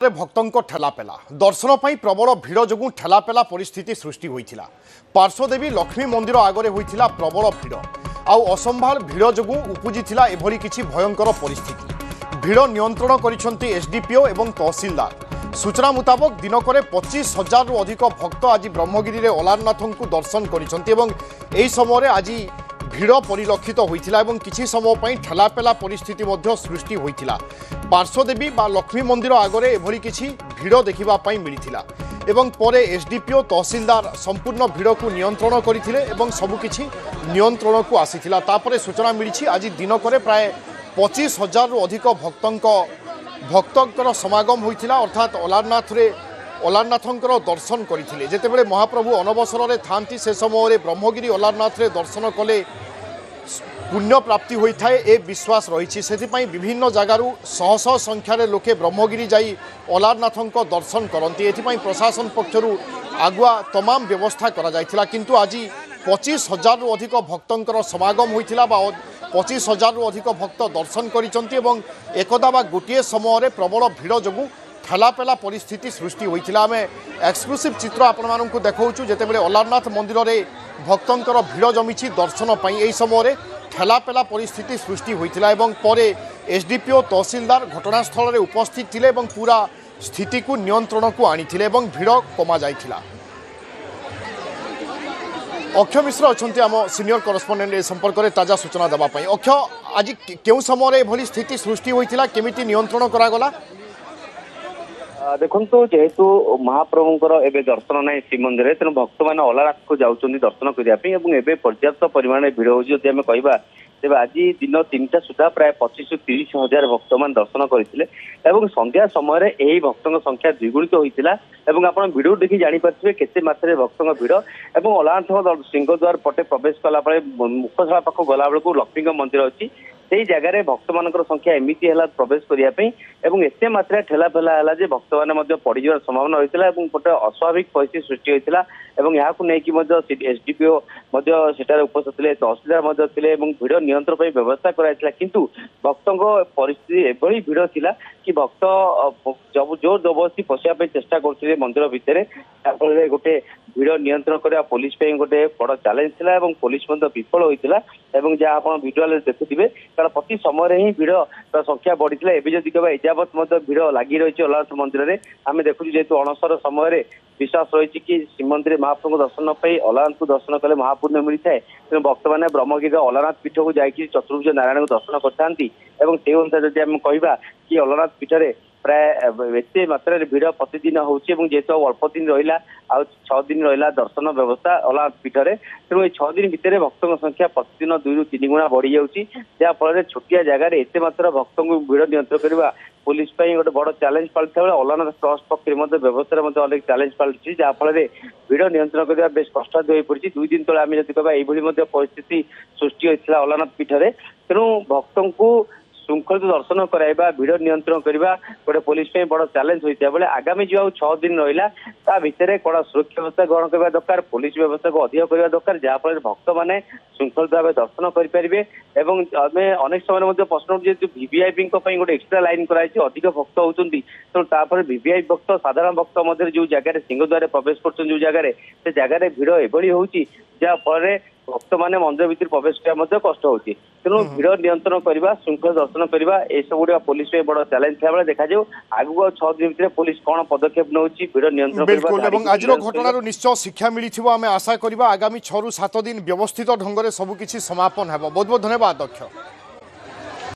भक्तों ठेलापेला दर्शन पर प्रबल भिड़ जो ठेलापेला परिस्थिति सृष्टि होता पार्श्वदेवी लक्ष्मी मंदिर आगे होता प्रबल भिड़ आउ असंभाल भिड़ जो उपजिला एभली किछि भयंकर परिस्थिति भिड़ नियंत्रण कर एसडीपीओ एवं तहसीलदार सूचना मुताबक दिनक 25,000 रु अधिक भक्त आज ब्रह्मगिरी अलारनाथ को दर्शन कर समय आज भिड़ परिलक्षित होता किसी समय पर ठेलापेला परिस्थिति सृष्टि होता पार्श्वदेवी बा लक्ष्मी मंदिर आगे एभली किछि भिड़ देखा मिलता एवं परे एसडीपीओ तहसीलदार संपूर्ण भिड़ को नियंत्रण करथिले एवं सबुकिछि नियंत्रण को आसीथिला तापरे सूचना मिली आज दिनक प्राय 25,000 रु अधिक भक्तंकर समागम होइथिला अर्थात अलारनाथंकर दर्शन करथिले जेतेबेले महाप्रभु अनवसर थांती से समय ब्रह्मगिरी अलारनाथ दर्शन कले पुण्य प्राप्ति होता है ए विश्वास रही से विभिन्न जगार शह शह संख्यार लोके ब्रह्मगिरी जाई अलारनाथंक दर्शन करती एथिपाई प्रशासन पक्षर आगुआ तमाम व्यवस्था करा जायथिला किंतु आज 25,000 रु अधिक भक्तंकर समागम होइथिला बा 25,000 रु अधिक भक्त दर्शन करिसंती एवं एकदा बा गोटे समय प्रबल भिड़ जो ठेलापेला परिस्थिति सृष्टि होता आम एक्सक्लूसिव चित्र आपण देखा जितेबाला अलारनाथ मंदिर में भक्तंकर भिड़ जमी दर्शन पर यही समय ठेलापेला परिस्थिति सृष्टि होता परे एसडीपीओ तहसीलदार घटनास्थल में उपस्थित थे पूरा स्थिति को नियंत्रण को आनी भिड़ कमा जाइथिला। अक्षय मिश्र अच्छा आम सीनियर करस्पंडेंट ए संपर्क में ताजा सूचना देवाई। अक्षय आज क्यों समय एभली स्थिति सृष्टि होता केमिति नियंत्रण करागला? देखो जेहेतु महाप्रभुंर एवं दर्शन ना श्रीमंदिर तेणु भक्त मैंने अलारनाथ को जाऊँच दर्शन करने पर्याप्त परिमाण भिड़ होमें कह तेज आज दिन 3टा सुधा प्राय 25 ରୁ 30 हजार भक्त मान दर्शन करते संध्या समय यही भक्तों संख्या द्विगुणित होता आप भिडियो देखी जापारे केते मात्रा भक्तों भिड़ और अलारनाथ सिंहद्वार पटे प्रवेश कला मुखशाला पाख गला बेलू लक्ष्मी मंदिर अच्छी से जगह भक्त मान संख्या एमती है प्रवेश करने एत मात्रा ठेलाफेला है भक्त मैंने पड़ जा संभावना होता है गोटे अस्वाभाविक परिस्थिति सृष्टि होता है यहाँ नहीं एसडीपीओ उपस्थित थे तहसीलदार थे भिड़ नियंत्रण पर व्यवस्था कराइला किंतु भक्तों परिस्थिति एभली भिड़ थिला कि भक्त जब जोर जबरदस्ती पशिया चेष्टा करते मंदिर भितर जहाँफल गोटे भिड़ नियंत्रण करवा पुलिस गोटे बड़ चैलेंज थिला पुलिस विफल होता है जहाँ आप भिजुआल देखुवे कारण प्रति समय ही भिड़ संख्या बढ़ी एवं जदि कह एजावत भिड़ लगी रही अलारनाथ मंदिर में आम देखु जेहेतु अणसर समय विश्वास रही कि श्रीमंदिर महाप्रभु दर्शन पाई अलारनाथ को दर्शन कले महापुण्य मिलता है तेणु भक्त मैंने ब्रह्मगिरी अलारनाथ पीठ को जाकि चतुर्भुज नारायण को दर्शन करते अनुसार जब आम कह कि अलारनाथ पीठ प्राय एत मात्रा भिड़ प्रतिदिन होची जेहेतु अल्प दिन रहा आ 6 दिन रहा दर्शन व्यवस्था अलारनाथ पीठ में तेणु 6 दिन भितर भक्तों संख्या प्रतिदिन 2 ରୁ 3 गुणा बढ़ी जाऊँगी जहाँफल छोटिया जगार एत मात्रा भक्तों को भिड़ नियंत्रण करवा पुलिस गोटे बड़ चैलेंज पलटा बेले अलारनाथ ट्रस्ट पक्ष व्यवस्था अनेक चैलेंज पलटि जहाँफल भिड़ नियंत्रण करने बेस कष्टाध्य हो पड़ी 2 दिन तले आम जब कह यही परिस्थिति सृष्टि होता अलारनाथ पीठ में तेणु भक्तों को श्रृंखलित दर्शन कराइबा भिड़ नियंत्रण करवा गोटे पुलिस बड़ चैलेंज होता बेले आगामी जो 6 दिन रहा भितर कड़ा सुरक्षा व्यवस्था ग्रहण करने दरकार पुलिस व्यवस्था को अधिक करने दरकार जहाँफल भक्त मैंने श्रृंखलित भाव दर्शन करेंगे आम अनेक समय प्रश्न जेहतु वीवीआईपी गोटे एक्सट्रा लाइन कराई अधिक भक्त होती तेणु वीवीआईपी भक्त साधारण भक्त मध्य जो जगह सिंहद्वार प्रवेश कर जगह से जगह भिड़ एभली होती जहाँफल भक्त मैंने मंदिर भीतर प्रवेश करने कष्ट होती तेणु भिड़ नियंत्रण करवा श्रृंखला दर्शन करवा यह सब गुड़ा पुलिस बड़ चैलेंज था देखा आगु 6 दिन भितर पुलिस कौन पदक्षेप नौ भिड़ नियंत्रण आज घटना निश्चय शिक्षा मिली आम आशा करवा आगामी 6 ରୁ 7 दिन व्यवस्थित ढंग से सबकिछि समापन है। बहुत बहुत धन्यवाद अक्षय।